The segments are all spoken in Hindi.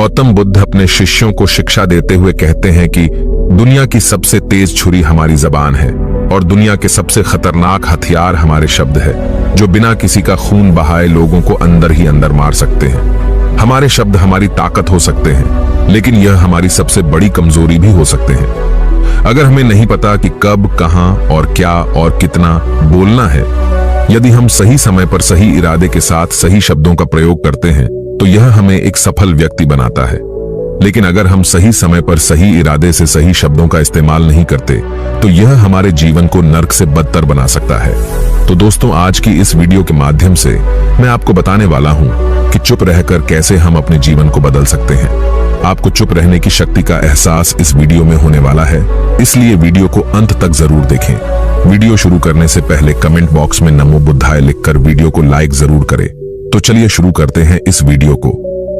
गौतम बुद्ध अपने शिष्यों को शिक्षा देते हुए कहते हैं कि दुनिया की सबसे तेज छुरी हमारी जबान है और दुनिया के सबसे खतरनाक हथियार हमारे शब्द है, जो बिना किसी का खून बहाए लोगों को अंदर ही अंदर मार सकते हैं। हमारे शब्द हमारी ताकत हो सकते हैं, लेकिन यह हमारी सबसे बड़ी कमजोरी भी हो सकते हैं। अगर हमें नहीं पता कि कब, कहां और क्या और कितना बोलना है, यदि हम सही समय पर सही इरादे के साथ सही शब्दों का प्रयोग करते हैं तो यह हमें एक सफल व्यक्ति बनाता है। लेकिन अगर हम सही समय पर सही इरादे से सही शब्दों का इस्तेमाल नहीं करते तो यह हमारे जीवन को नर्क से बदतर बना सकता है। तो दोस्तों, आज की इस वीडियो के माध्यम से मैं आपको बताने वाला हूं कि चुप रहकर कैसे हम अपने जीवन को बदल सकते हैं। आपको चुप रहने की शक्ति का एहसास इस वीडियो में होने वाला है, इसलिए वीडियो को अंत तक जरूर देखें। वीडियो शुरू करने से पहले कमेंट बॉक्स में नमो बुद्धाय लिखकर वीडियो को लाइक जरूर करें। तो चलिए शुरू करते हैं इस वीडियो को।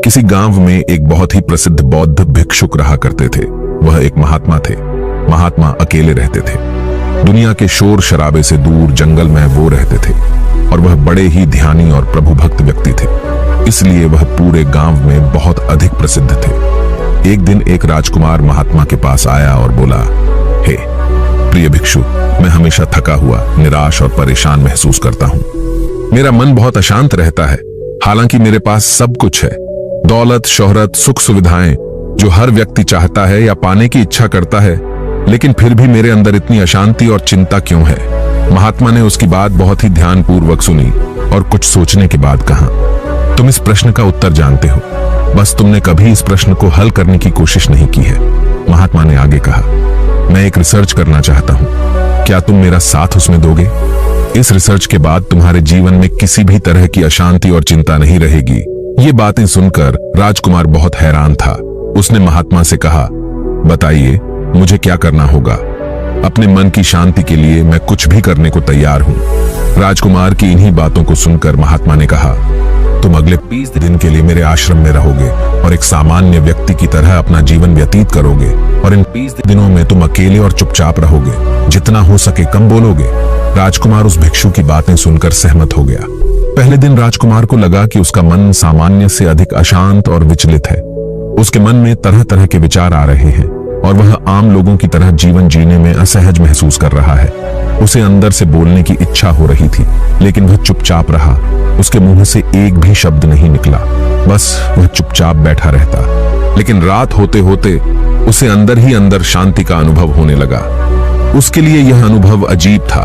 किसी गांव में एक बहुत ही प्रसिद्ध बौद्ध भिक्षुक रहा करते थे। वह एक महात्मा थे। महात्मा अकेले रहते थे। दुनिया के शोर शराबे से दूर जंगल में वो रहते थे और वह बड़े ही ध्यानी और प्रभु भक्त व्यक्ति थे, इसलिए वह पूरे गांव में बहुत अधिक प्रसिद्ध थे। एक दिन एक राजकुमार महात्मा के पास आया और बोला, हे प्रिय भिक्षु, मैं हमेशा थका हुआ, निराश और परेशान महसूस करता हूँ। मेरा मन बहुत अशांत रहता है। हालांकि मेरे पास सब कुछ है, दौलत, शोहरत, सुख सुविधाएं जो हर व्यक्ति चाहता है या पाने की इच्छा करता है, लेकिन फिर भी मेरे अंदर इतनी अशांति और चिंता क्यों है? महात्मा ने उसकी बात बहुत ही ध्यानपूर्वक सुनी और कुछ सोचने के बाद कहा, तुम इस प्रश्न का उत्तर जानते हो, बस तुमने कभी इस प्रश्न को हल करने की कोशिश नहीं की है। महात्मा ने आगे कहा, मैं एक रिसर्च करना चाहता हूँ, क्या तुम मेरा साथ उसमें दोगे? इस रिसर्च के बाद तुम्हारे जीवन में किसी भी तरह की अशांति और चिंता नहीं रहेगी। ये बातें सुनकर राजकुमार बहुत हैरान था। उसने महात्मा से कहा, बताइए मुझे क्या करना होगा? अपने मन की शांति के लिए मैं कुछ भी करने को तैयार हूँ। राजकुमार की इन्हीं बातों को सुनकर महात्मा ने कहा, तुम अगले 20 दिन के लिए मेरे आश्रम में रहोगे और एक सामान्य व्यक्ति की तरह अपना जीवन व्यतीत करोगे और इन 20 दिनों में तुम अकेले और चुपचाप रहोगे, जितना हो सके कम बोलोगे। राजकुमार उस भिक्षु की बातें सुनकर सहमत हो गया। पहले दिन राजकुमार को लगा कि उसका मन सामान्य से अधिक अशांत और विचलित है। उसके मन में तरह तरह के विचार आ रहे हैं और वह आम लोगों की तरह जीवन जीने में असहज महसूस कर रहा है। उसे अंदर से बोलने की इच्छा हो रही थी, लेकिन वह चुपचाप रहा। उसके मुंह से एक भी शब्द नहीं निकला, बस वह चुपचाप बैठा रहता। लेकिन रात होते होते उसे अंदर ही अंदर शांति का अनुभव होने लगा। उसके लिए यह अनुभव अजीब था।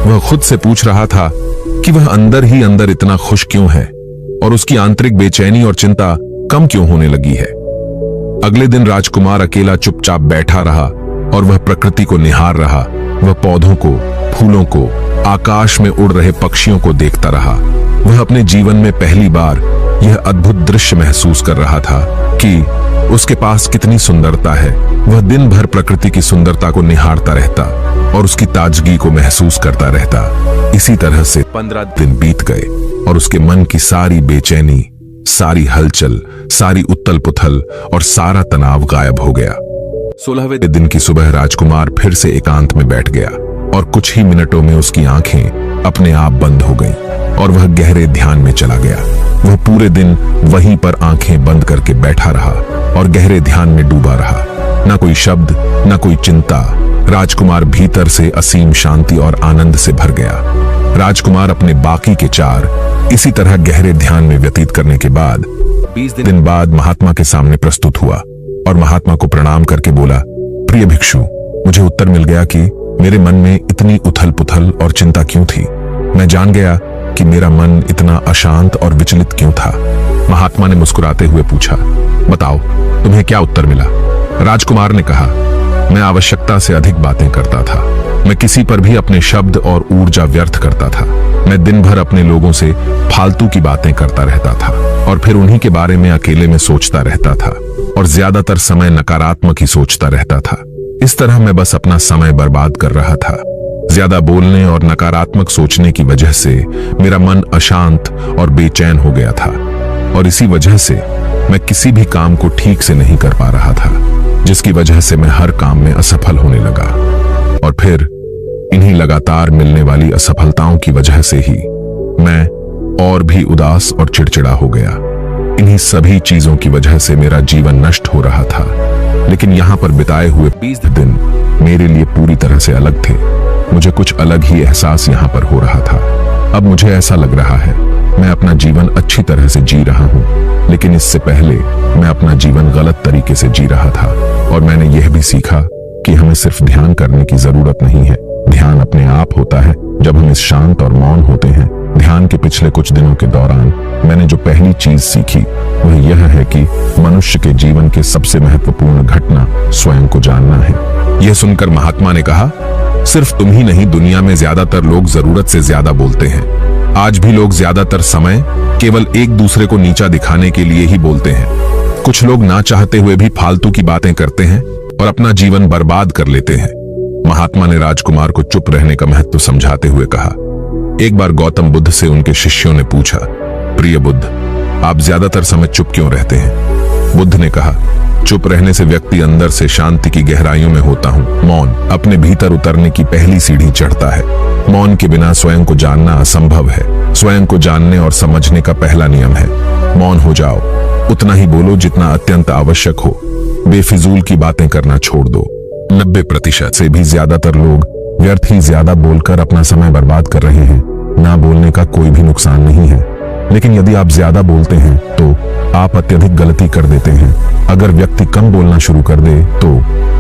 वह खुद से पूछ रहा था कि वह अंदर ही अंदर इतना खुश क्यों है और उसकी आंतरिक बेचैनी और चिंता कम क्यों होने लगी है। अगले दिन राजकुमार अकेला चुपचाप बैठा रहा और वह प्रकृति को निहार रहा। वह पौधों को, फूलों को, आकाश में उड़ रहे पक्षियों को देखता रहा। वह अपने जीवन में पहली बार यह अद्भुत दृश्य महसूस कर रहा था कि उसके पास कितनी सुंदरता है। वह दिन भर प्रकृति की सुंदरता को निहारता रहता और उसकी ताजगी को महसूस करता रहता। इसी तरह से 15 दिन बीत गए और उसके मन की सारी बेचैनी, सारी हलचल, सारी उथल पुथल और सारा तनाव गायब हो गया। 16वें दिन की सुबह राजकुमार फिर से एकांत में बैठ गया और कुछ ही मिनटों में उसकी आंखें अपने आप बंद हो गईं और वह गहरे ध्यान में चला गया। वह पूरे दिन वहीं पर आंखें बंद करके बैठा रहा और गहरे ध्यान में डूबा रहा। न कोई शब्द, न कोई चिंता। राजकुमार भीतर से असीम शांति और आनंद से भर गया। राजकुमार अपने बाकी के 4 इसी तरह गहरे ध्यान में व्यतीत करने के बाद 20 दिन बाद महात्मा के सामने प्रस्तुत हुआ और महात्मा को प्रणाम करके बोला, प्रिय भिक्षु, मुझे उत्तर मिल गया कि मेरे मन में इतनी उथल पुथल और चिंता क्यों थी। मैं जान गया कि मेरा मन इतना अशांत और विचलित क्यों था। महात्मा ने मुस्कुराते हुए पूछा, बताओ तुम्हें क्या उत्तर मिला? राजकुमार ने कहा, मैं आवश्यकता से अधिक बातें करता था। मैं किसी पर भी अपने शब्द और ऊर्जा व्यर्थ करता था। मैं दिन भर अपने लोगों से फालतू की बातें करता रहता था और फिर उन्हीं के बारे में अकेले में सोचता रहता था और ज्यादातर समय नकारात्मक ही सोचता रहता था। इस तरह मैं बस अपना समय बर्बाद कर रहा था। ज्यादा बोलने और नकारात्मक सोचने की वजह से मेरा मन अशांत और बेचैन हो गया था और इसी वजह से मैं किसी भी काम को ठीक से नहीं कर पा रहा था, जिसकी वजह से मैं हर काम में असफल होने लगा और फिर इन्हीं लगातार मिलने वाली असफलताओं की वजह से ही मैं और भी उदास और चिड़चिड़ा हो गया। इन्हीं सभी चीजों की वजह से मेरा जीवन नष्ट हो रहा था। लेकिन यहाँ पर बिताए हुए 20 दिन मेरे लिए पूरी तरह से अलग थे। मुझे कुछ अलग ही एहसास यहाँ पर हो रहा था। अब मुझे ऐसा लग रहा है मैं अपना जीवन अच्छी तरह से जी रहा हूँ, लेकिन इससे पहले मैं अपना जीवन गलत तरीके से जी रहा था। और मैंने यह भी सीखा कि हमें सिर्फ ध्यान करने की जरूरत नहीं है। ध्यान अपने आप होता है जब हम इस शांत और मौन होते हैं। ध्यान के पिछले कुछ दिनों के दौरान मैंने जो पहली चीज सीखी वह यह है कि मनुष्य के जीवन के सबसे महत्वपूर्ण घटना स्वयं को जानना है। यह सुनकर महात्मा ने कहा, सिर्फ तुम ही नहीं, दुनिया में ज्यादातर लोग जरूरत से ज्यादा बोलते हैं। आज भी लोग ज्यादातर समय केवल एक दूसरे को नीचा दिखाने के लिए ही बोलते हैं। कुछ लोग ना चाहते हुए भी फालतू की बातें करते हैं और अपना जीवन बर्बाद कर लेते हैं। महात्मा ने राजकुमार को चुप रहने का महत्व समझाते हुए कहा। एक बार गौतम बुद्ध से उनके शिष्यों ने पूछा, प्रिय बुद्ध, आप ज्यादातर समय चुप क्यों रहते हैं? बुद्ध ने कहा, चुप रहने से व्यक्ति अंदर से शांति की गहराइयों में होता हूं। मौन अपने भीतर उतरने की पहली सीढ़ी चढ़ता है। मौन के बिना स्वयं को जानना असंभव है। स्वयं को जानने और समझने का पहला नियम है, मौन हो जाओ। उतना ही बोलो जितना अत्यंत आवश्यक हो। बेफिजूल की बातें करना छोड़ दो। 90% से भी ज्यादातर लोग व्यर्थ ही ज्यादा बोलकर अपना समय बर्बाद कर रहे हैं। ना बोलने का कोई भी नुकसान नहीं है, लेकिन यदि आप ज्यादा बोलते हैं तो आप अत्यधिक गलती कर देते हैं। अगर व्यक्ति कम बोलना शुरू कर दे तो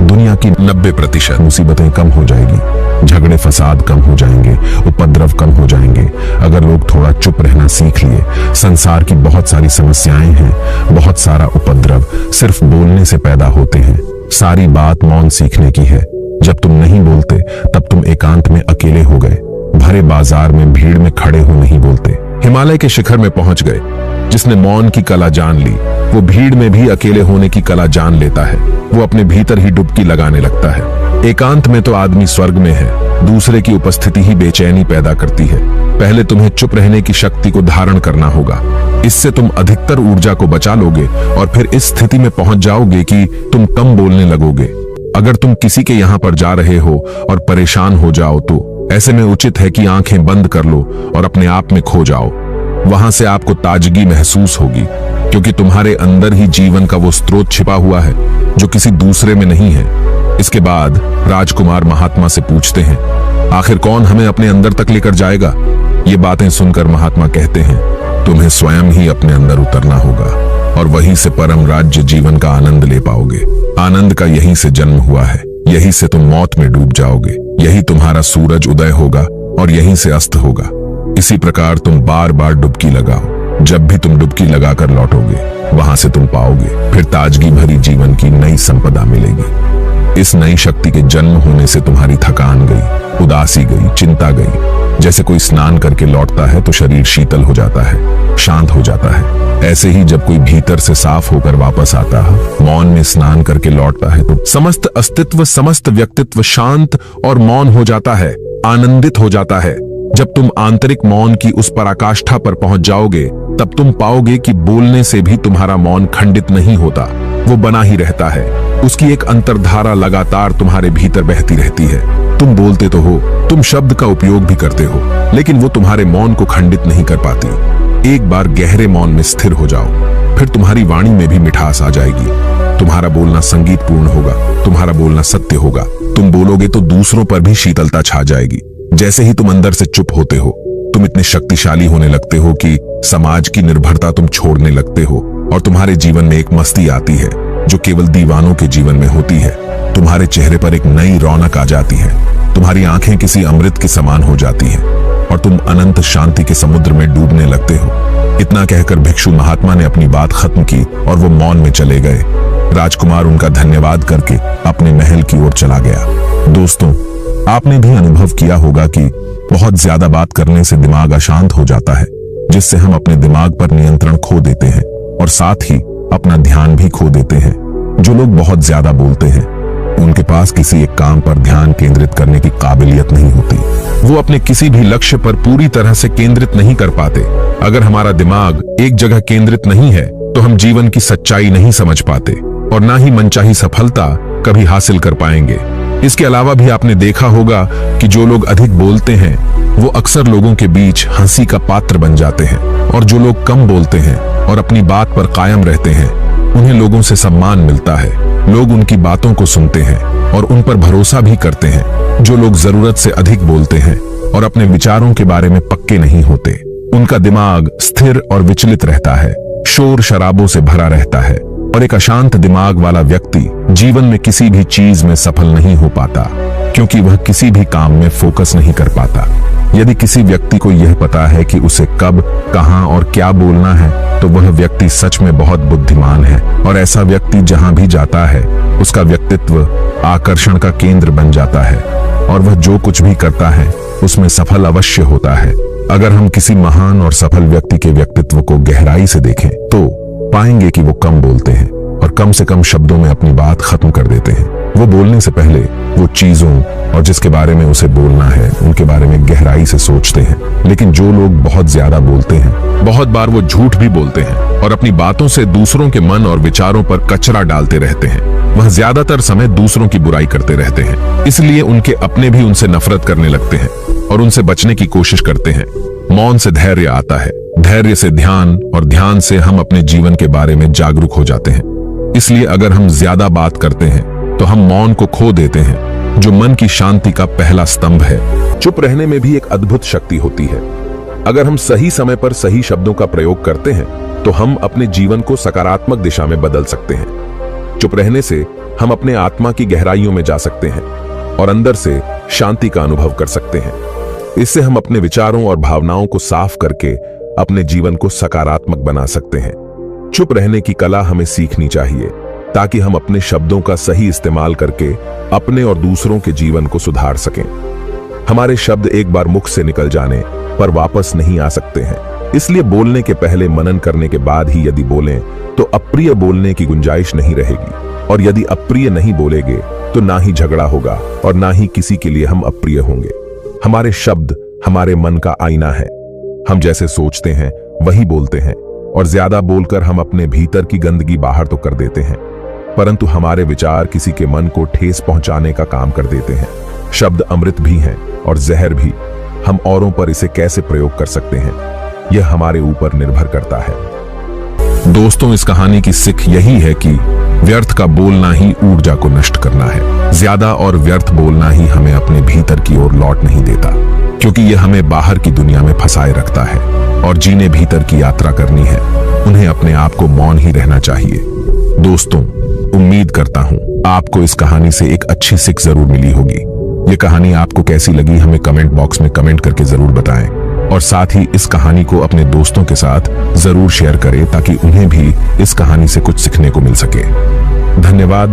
दुनिया की 90% मुसीबतें कम हो जाएगी, झगड़े फसाद कम हो जाएंगे, उपद्रव कम हो जाएंगे। अगर लोग थोड़ा चुप रहना सीख लिए, संसार की बहुत सारी समस्याएं हैं, बहुत सारा उपद्रव सिर्फ बोलने से पैदा होते हैं। सारी बात मौन सीखने की है। जब तुम नहीं बोलते तब तुम एकांत में अकेले हो गए। भरे बाजार में भीड़ में खड़े हो नहीं बोलते। हिमालय के शिखर में पहुंच गए। जिसने मौन की कला जान ली वो भीड़ में भी अकेले होने की कला जान लेता है। वो अपने भीतर ही डुबकी लगाने लगता है। एकांत में तो आदमी स्वर्ग में है। दूसरे की उपस्थिति ही बेचैनी पैदा करती है। पहले तुम्हें चुप रहने की शक्ति को धारण करना होगा। इससे तुम अधिकतर ऊर्जा को बचा लोगे और फिर इस स्थिति में पहुंच जाओगे कि तुम कम बोलने लगोगे। अगर तुम किसी के यहाँ पर जा रहे हो और परेशान हो जाओ तो ऐसे में उचित है कि आंखें बंद कर लो और अपने आप में खो जाओ। वहां से आपको ताजगी महसूस होगी, क्योंकि तुम्हारे अंदर ही जीवन का वो स्रोत छिपा हुआ है जो किसी दूसरे में नहीं है। इसके बाद राजकुमार महात्मा से पूछते हैं, आखिर कौन हमें अपने अंदर तक लेकर जाएगा? ये बातें सुनकर महात्मा कहते हैं, तुम्हें स्वयं ही अपने अंदर उतरना होगा और वहीं से परम राज्य जीवन का आनंद ले पाओगे। आनंद का यहीं से जन्म हुआ है। यहीं से तुम मौत में डूब जाओगे। यही तुम्हारा सूरज उदय होगा और यहीं से अस्त होगा। इसी प्रकार तुम बार बार डुबकी लगाओ। जब भी तुम डुबकी लगाकर लौटोगे वहां से तुम पाओगे फिर ताजगी भरी जीवन की नई संपदा मिलेगी। इस नई शक्ति के जन्म होने से तुम्हारी थकान गई, उदासी गई, चिंता गई। जैसे कोई स्नान करके लौटता है तो शरीर शीतल हो जाता है, शांत हो जाता है। ऐसे ही जब कोई भीतर से साफ होकर वापस आता है, मौन में स्नान करके लौटता है तो समस्त अस्तित्व, समस्त व्यक्तित्व शांत और मौन हो जाता है, आनंदित हो जाता है। जब तुम आंतरिक मौन की उस पराकाष्ठा पर पहुंच जाओगे तब तुम पाओगे कि बोलने से भी तुम्हारा मौन खंडित नहीं होता, वो बना ही रहता है। उसकी एक अंतर्धारा लगातार तुम्हारे भीतर बहती रहती है। तुम बोलते तो हो, तुम शब्द का उपयोग भी करते हो, लेकिन वो तुम्हारे मौन को खंडित नहीं कर पाती। एक बार गहरे मौन में स्थिर हो जाओ, फिर तुम्हारी वाणी में भी मिठास आ जाएगी। तुम्हारा बोलना संगीतपूर्ण होगा, तुम्हारा बोलना सत्य होगा। तुम बोलोगे तो दूसरों पर भी शीतलता छा जाएगी। जैसे ही तुम अंदर से चुप होते हो, तुम इतने शक्तिशाली होने लगते हो कि समाज की निर्भरता तुम छोड़ने लगते हो और तुम्हारे जीवन में एक मस्ती आती है जो केवल दीवानों के जीवन में होती है। तुम्हारे चेहरे पर एक नई रौनक आ जाती है। तुम्हारी आंखें किसी अमृत के समान हो जाती हैं और तुम अनंत शांति के समुद्र में डूबने लगते हो। इतना कहकर भिक्षु महात्मा ने अपनी बात खत्म की और वो मौन में चले गए। राजकुमार उनका धन्यवाद करके अपने महल की ओर चला गया। दोस्तों, आपने भी अनुभव किया होगा कि बहुत ज्यादा बात करने से दिमाग अशांत हो जाता है, जिससे हम अपने दिमाग पर नियंत्रण खो देते हैं और साथ ही अपना ध्यान भी खो देते हैं। जो लोग बहुत ज्यादा बोलते हैं उनके पास किसी एक काम पर ध्यान केंद्रित करने की काबिलियत नहीं होती। वो अपने किसी भी लक्ष्य पर पूरी तरह से केंद्रित नहीं कर पाते। अगर हमारा दिमाग एक जगह केंद्रित नहीं है तो हम जीवन की सच्चाई नहीं समझ पाते और ना ही मनचाही सफलता कभी हासिल कर पाएंगे। इसके अलावा भी आपने देखा होगा कि जो लोग अधिक बोलते हैं वो अक्सर लोगों के बीच हंसी का पात्र बन जाते हैं, और जो लोग कम बोलते हैं और अपनी बात पर कायम रहते हैं उन्हें लोगों से सम्मान मिलता है। लोग उनकी बातों को सुनते हैं और उन पर भरोसा भी करते हैं। जो लोग जरूरत से अधिक बोलते हैं और अपने विचारों के बारे में पक्के नहीं होते, उनका दिमाग स्थिर और विचलित रहता है, शोर शराबों से भरा रहता है, और एक अशांत दिमाग वाला व्यक्ति जीवन में किसी भी चीज में सफल नहीं हो पाता, क्योंकि वह किसी भी काम में फोकस नहीं कर पाता। यदि किसी व्यक्ति को यह पता है कि उसे कब, कहां और क्या बोलना है, तो वह व्यक्ति सच में बहुत बुद्धिमान है, और ऐसा व्यक्ति जहां भी जाता है उसका व्यक्तित्व आकर्षण का केंद्र बन जाता है, और वह जो कुछ भी करता है उसमें सफल अवश्य होता है। अगर हम किसी महान और सफल व्यक्ति के व्यक्तित्व को गहराई से देखें तो पाएंगे कि वो कम बोलते हैं और कम से कम शब्दों में अपनी बात खत्म कर देते हैं। वो बोलने से पहले वो चीजों और जिसके बारे में उसे बोलना है उनके बारे में गहराई से सोचते हैं। लेकिन जो लोग बहुत ज्यादा बोलते हैं, बहुत बार वो झूठ भी बोलते हैं और अपनी बातों से दूसरों के मन और विचारों पर कचरा डालते रहते हैं। वह ज्यादातर समय दूसरों की बुराई करते रहते हैं, इसलिए उनके अपने भी उनसे नफरत करने लगते हैं और उनसे बचने की कोशिश करते हैं। मौन से धैर्य आता है, धैर्य से ध्यान, और ध्यान से हम अपने जीवन के बारे में जागरूक हो जाते हैं। इसलिए अगर हम ज्यादा बात करते हैं तो हम मौन को खो देते हैं, जो मन की शांति का पहला स्तंभ है। चुप रहने में भी एक अद्भुत शक्ति होती है। अगर हम सही समय पर सही शब्दों का प्रयोग करते हैं तो हम अपने जीवन को सकारात्मक दिशा में बदल सकते हैं। चुप रहने से हम अपने आत्मा की गहराइयों में जा सकते हैं और अंदर से शांति का अनुभव कर सकते हैं। इससे हम अपने विचारों और भावनाओं को साफ करके अपने जीवन को सकारात्मक बना सकते हैं। चुप रहने की कला हमें सीखनी चाहिए ताकि हम अपने शब्दों का सही इस्तेमाल करके अपने और दूसरों के जीवन को सुधार सकें। हमारे शब्द एक बार मुख से निकल जाने पर वापस नहीं आ सकते हैं, इसलिए बोलने के पहले मनन करने के बाद ही यदि बोलें तो अप्रिय बोलने की गुंजाइश नहीं रहेगी, और यदि अप्रिय नहीं बोलेंगे तो ना ही झगड़ा होगा और ना ही किसी के लिए हम अप्रिय होंगे। हमारे शब्द हमारे मन का आईना है। हम जैसे सोचते हैं वही बोलते हैं, और ज्यादा बोलकर हम अपने भीतर की गंदगी बाहर तो कर देते हैं, परंतु हमारे विचार किसी के मन को ठेस पहुंचाने का काम कर देते हैं। शब्द अमृत भी हैं और जहर भी। हम औरों पर इसे कैसे प्रयोग कर सकते हैं, यह हमारे ऊपर निर्भर करता है। दोस्तों, इस कहानी की सीख यही है कि व्यर्थ का बोलना ही ऊर्जा को नष्ट करना है। ज्यादा और व्यर्थ बोलना ही हमें अपने भीतर की ओर लौट नहीं देता, क्योंकि यह हमें बाहर की दुनिया में फंसाए रखता है, और जिन्हें भीतर की यात्रा करनी है उन्हें अपने आप को मौन ही रहना चाहिए। दोस्तों, उम्मीद करता हूं आपको इस कहानी से एक अच्छी सीख जरूर मिली होगी। ये कहानी आपको कैसी लगी हमें कमेंट बॉक्स में कमेंट करके जरूर बताएं, और साथ ही इस कहानी को अपने दोस्तों के साथ जरूर शेयर करें ताकि उन्हें भी इस कहानी से कुछ सीखने को मिल सके। धन्यवाद।